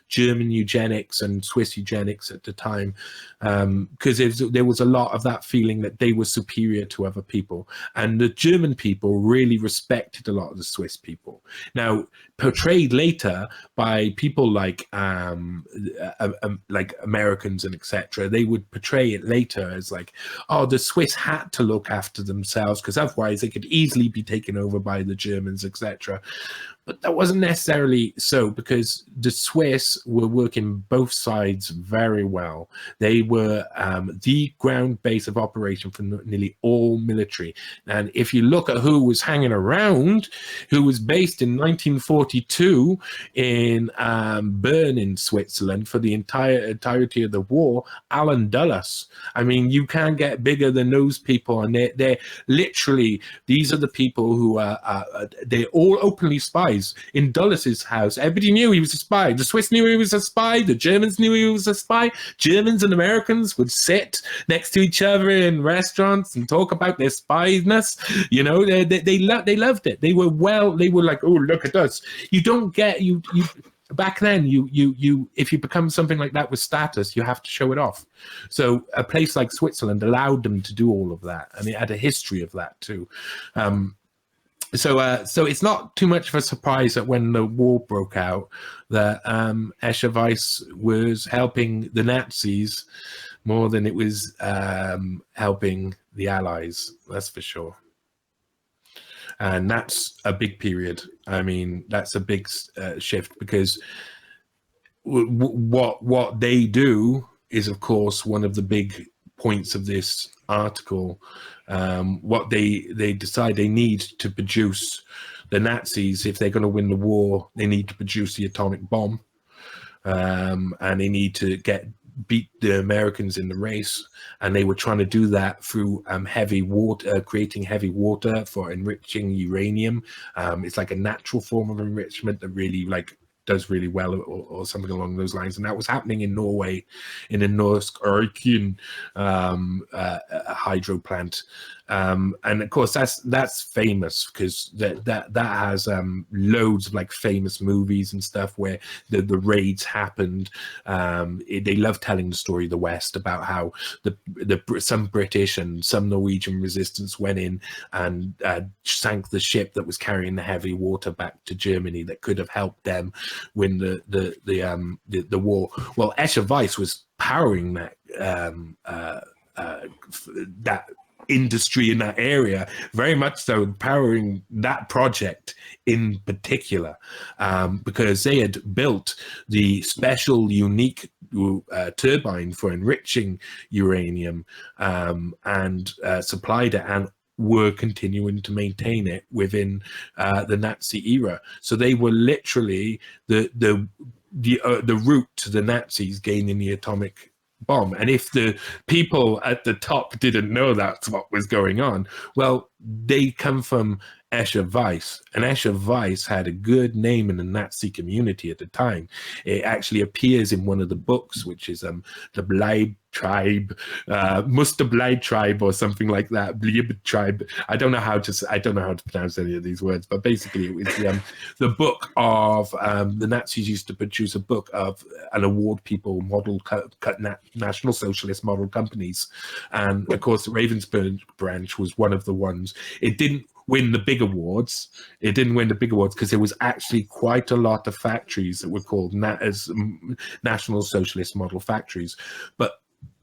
German eugenics and Swiss eugenics at the time, because there was a lot of that feeling that they were superior to other people, and the German people really respected a lot of the Swiss people. Now, portrayed later by people like Americans and etc., they would portray it later as like, oh, the Swiss had to look after themselves because otherwise they could easily be taken over by the Germans, etc. But that wasn't necessarily so, because the Swiss were working both sides very well. They were the ground base of operation for nearly all military. And if you look at who was hanging around, who was based in 1942 in Bern in Switzerland for the entirety of the war, Alan Dulles. I mean, you can't get bigger than those people. And they're literally, these are the people who they're all openly spies. In Dulles's house, everybody knew he was a spy. The Swiss knew he was a spy. The Germans knew he was a spy. Germans and Americans would sit next to each other in restaurants and talk about their spyness. You know, they loved it. They were like, oh, look at us. You don't get you. Back then, you if you become something like that with status, you have to show it off. So a place like Switzerland allowed them to do all of that, and it had a history of that too. So it's not too much of a surprise that when the war broke out, that Escher Wyss was helping the Nazis more than it was helping the Allies. That's for sure. And that's a big period. I mean, that's a big shift, because what they do is, of course, one of the big points of this article. What they decide they need to produce, the Nazis, if they're going to win the war, they need to produce the atomic bomb, and they need to beat the Americans in the race. And they were trying to do that through heavy water, creating heavy water for enriching uranium. It's like a natural form of enrichment that really does really well, or something along those lines. And that was happening in Norway, in the Norsk Ørken hydro plant. And of course, that's famous, because that has loads of like famous movies and stuff where the raids happened. They love telling the story of the West about how some British and some Norwegian resistance went in and sank the ship that was carrying the heavy water back to Germany that could have helped them win the war. Well, Escher Wyss was powering that industry in that area, very much so, powering that project in particular, because they had built the special, unique turbine for enriching uranium, and supplied it, and were continuing to maintain it within the Nazi era. So they were literally the route to the Nazis gaining the atomic bomb. And if the people at the top didn't know that's what was going on, well, they come from Escher Wyss, and Escher Wyss had a good name in the Nazi community at the time. It actually appears in one of the books, which is the Bleib Tribe, Muster Bleib Tribe, or something like that. Bleib Tribe. I don't know how to pronounce any of these words, but basically it was the book of the Nazis used to produce a book of and award people model National Socialist model companies, and of course the Ravensburg branch was one of the ones. It didn't win the big awards. It didn't win the big awards because there was actually quite a lot of factories that were called as National Socialist model factories. But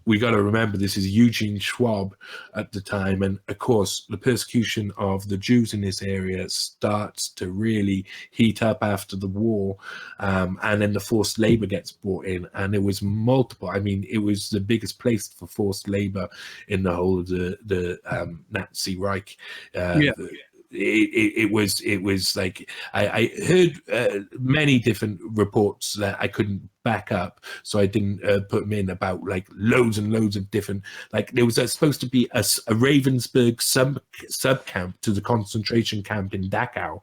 we got to remember this is Eugene Schwab at the time, and of course the persecution of the Jews in this area starts to really heat up after the war, and then the forced labor gets brought in, and it was multiple. I mean, it was the biggest place for forced labor in the whole of the Nazi Reich. It was like I heard many different reports that I couldn't back up, so I didn't put them in, about like loads and loads of different, like there was supposed to be a Ravensburg sub camp to the concentration camp in Dachau,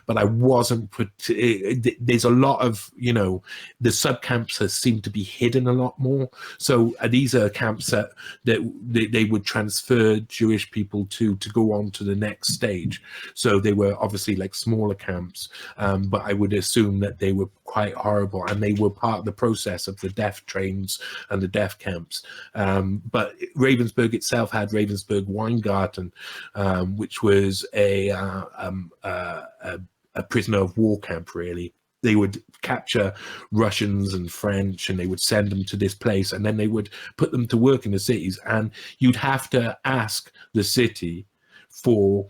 but I wasn't put. There's a lot of, you know, the sub camps seem to be hidden a lot more. So these are camps that they would transfer Jewish people to go on to the next stage. So they were obviously like smaller camps, but I would assume that they were quite horrible, and they were part of the process of the death trains and the death camps. But Ravensburg itself had Ravensburg Weingarten, which was a prisoner of war camp, really. They would capture Russians and French, and they would send them to this place, and then they would put them to work in the cities, and you'd have to ask the city for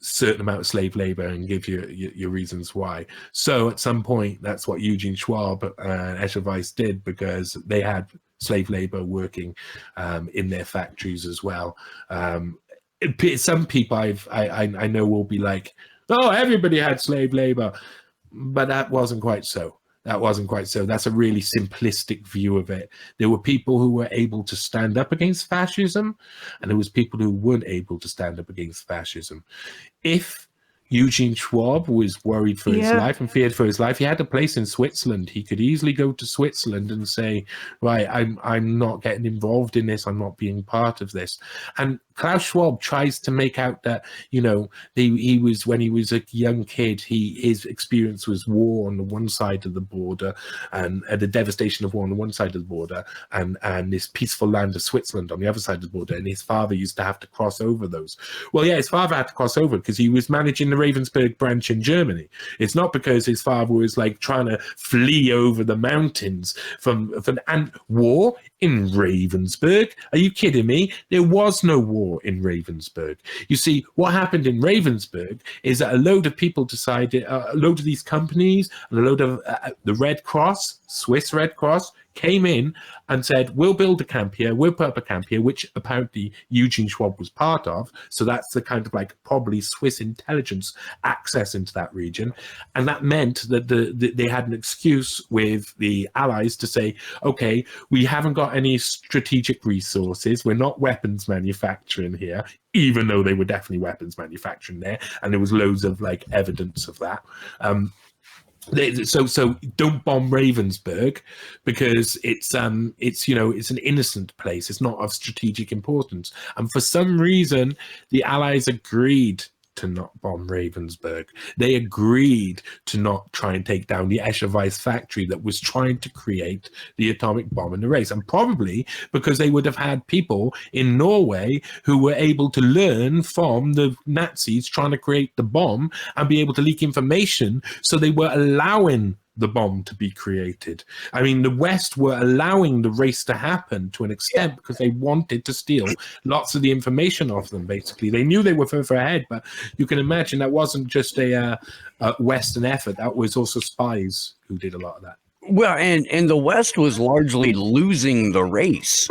certain amount of slave labor and give your reasons why. So at some point, that's what Eugene Schwab and Escher Weiss did, because they had slave labor working in their factories as well. Some people I know will be like, oh, everybody had slave labor, but that wasn't quite so. That's a really simplistic view of it. There were people who were able to stand up against fascism, and there was people who weren't able to stand up against fascism. If Eugene Schwab was worried for his life and feared for his life, he had a place in Switzerland. He could easily go to Switzerland and say, right, I'm not getting involved in this. I'm not being part of this. And Klaus Schwab tries to make out that, you know, he was, when he was a young kid, his experience was war on the one side of the border, and the devastation of war on the one side of the border, and this peaceful land of Switzerland on the other side of the border, and his father used to have to cross over those. Well, yeah, his father had to cross over because he was managing the Ravensburg branch in Germany. It's not because his father was like trying to flee over the mountains from and war in Ravensburg. Are you kidding me? There was no war in Ravensburg. You see, what happened in Ravensburg is that a load of people decided, a load of these companies and a load of the Red Cross, Swiss Red Cross, came in and said, we'll build a camp here, we'll put up a camp here, which apparently Eugene Schwab was part of. So that's the kind of like probably Swiss intelligence access into that region. And that meant that they had an excuse with the Allies to say, okay, we haven't got any strategic resources, we're not weapons manufacturing here, even though they were definitely weapons manufacturing there. And there was loads of like evidence of that. So don't bomb Ravensburg, because it's you know, it's an innocent place. It's not of strategic importance. And for some reason, the Allies agreed to not bomb Ravensburg. They agreed to not try and take down the Escher Weiss factory that was trying to create the atomic bomb in the race. And probably because they would have had people in Norway who were able to learn from the Nazis trying to create the bomb and be able to leak information, so they were allowing the bomb to be created. I mean, the West were allowing the race to happen to an extent because they wanted to steal lots of the information off them, basically. They knew they were further ahead, but you can imagine that wasn't just a Western effort. That was also spies who did a lot of that. Well, and the West was largely losing the race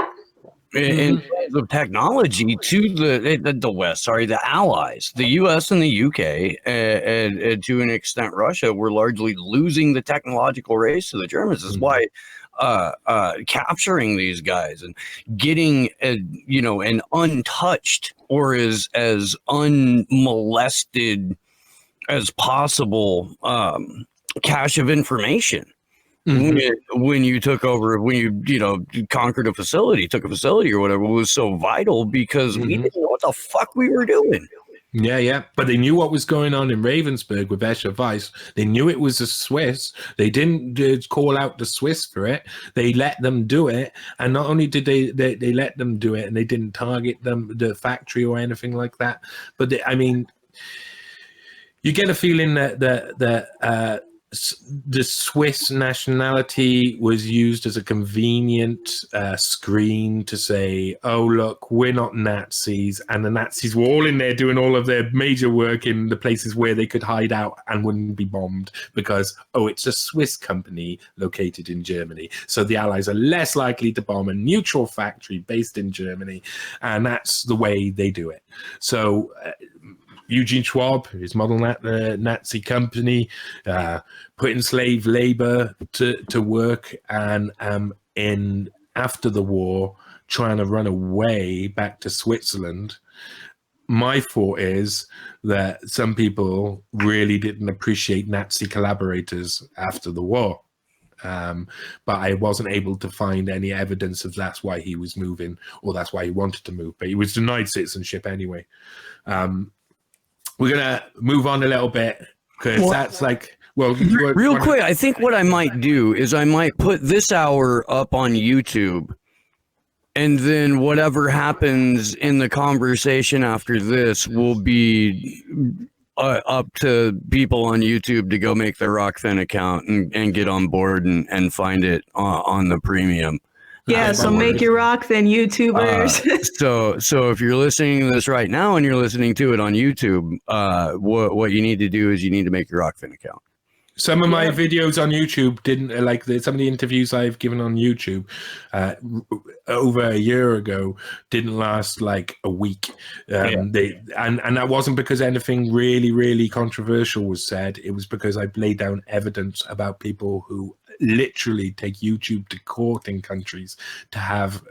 in the technology to the West, the Allies, the US and the UK, and to an extent Russia, were largely losing the technological race to the Germans. That's why capturing these guys and getting an untouched or as unmolested as possible cache of information. When you took over, when you conquered a facility, took a facility or whatever, was so vital because we didn't know what the fuck we were doing. Yeah. But they knew what was going on in Ravensburg with Escher Weiss. They knew it was the Swiss. They didn't call out the Swiss for it. They let them do it. And not only did they let them do it, and they didn't target the factory or anything like that, but I mean, you get a feeling that the Swiss nationality was used as a convenient screen to say, oh, look, we're not Nazis. And the Nazis were all in there doing all of their major work in the places where they could hide out and wouldn't be bombed because, oh, it's a Swiss company located in Germany. So the Allies are less likely to bomb a neutral factory based in Germany. And that's the way they do it. So Eugene Schwab, his model Nazi company, put enslaved labor to work, and in after the war, trying to run away back to Switzerland. My thought is that some people really didn't appreciate Nazi collaborators after the war. But I wasn't able to find any evidence of that's why he was moving or that's why he wanted to move. But he was denied citizenship anyway. We're going to move on a little bit because that's like, well, real quick, I think what I might do is I might put this hour up on YouTube, and then whatever happens in the conversation after this will be up to people on YouTube to go make their Rockfin account and get on board and find it on the premium. Yeah, so make your Rockfin, YouTubers. So if you're listening to this right now and you're listening to it on YouTube, what you need to do is you need to make your Rockfin account. Some of my videos on YouTube didn't like some of the interviews I've given on YouTube over a year ago didn't last like a week. And that wasn't because anything really controversial was said. It was because I laid down evidence about people who literally take YouTube to court in countries to have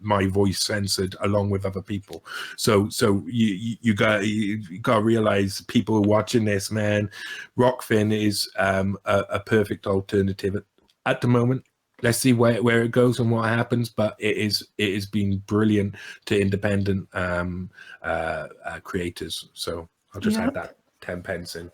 my voice censored along with other people. So you got to realize people watching this, man, Rockfin is a perfect alternative at the moment. Let's see where it goes and what happens, but it has been brilliant to independent creators. So I'll just add that 10 pence in.